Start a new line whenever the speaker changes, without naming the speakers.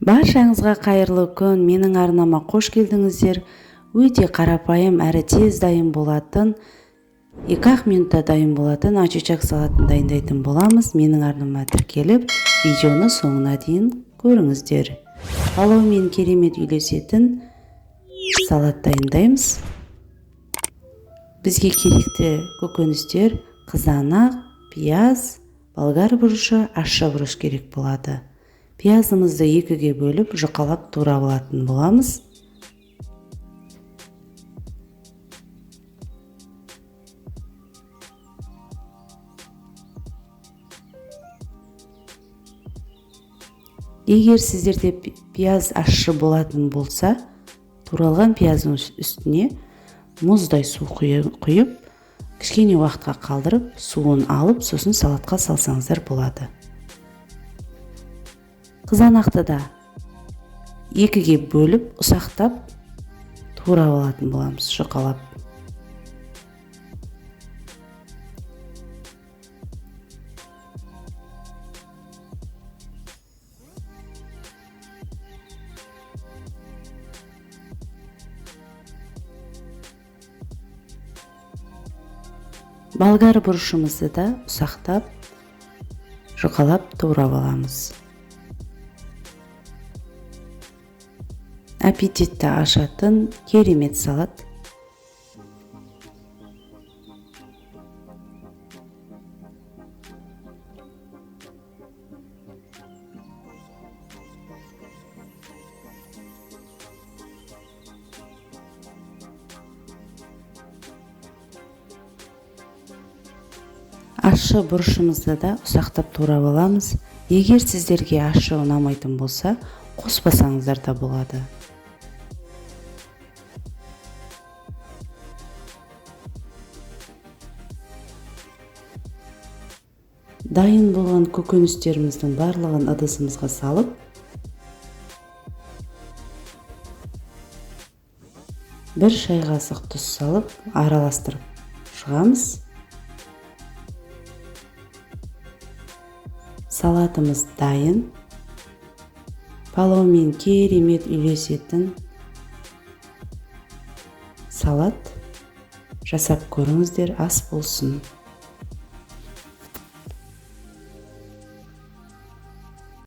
Баршаңызға қайырлы күн, менің арнама қош келдіңіздер. Өте қарапайым әрі тез дайын болатын, 2-ақ минутта дайын болатын очучак салатын дайындайтын боламыз. Менің арнама тіркеліп, видеоны соңына дейін көріңіздер. Палаумен керемет үйлесетін салат дайындаймыз. Бізге керекті көкөністер, қызанақ, пияз, болгар бұрышы, ащы бұрыш керек болады. Пиязымызды 2-ге бөліп, жұқалап турап алатын боламыз. Егер сіздерде пияз ащы болатын болса, туралған пияздың үстіне мұздай су құйып, кішкене уақытқа қалдырып, суын алып, сосын салатқа салсаңыздар болады. Қызанақты да 2-ге бөліп, ұсақтап турап алатын боламыз, жұқалап. Болгар бұрышымызды да ұсақтап, жұқалап турап аламыз. Аппетитті ашатын керемет салат. Ащы бұрышымызды да ұсақтап турап аламыз. Егер сіздерге ащы ұнамайтын болса, қоспасаңыздар да болады. Дайын болған көкөністеріміздің барлығын ыдысымызға салып, бір шай қасық тұз салып, араластырып шығамыз. Салатымыз дайын. Палаумен керемет үйлесетін салат жасап көріңіздер, ас болсын.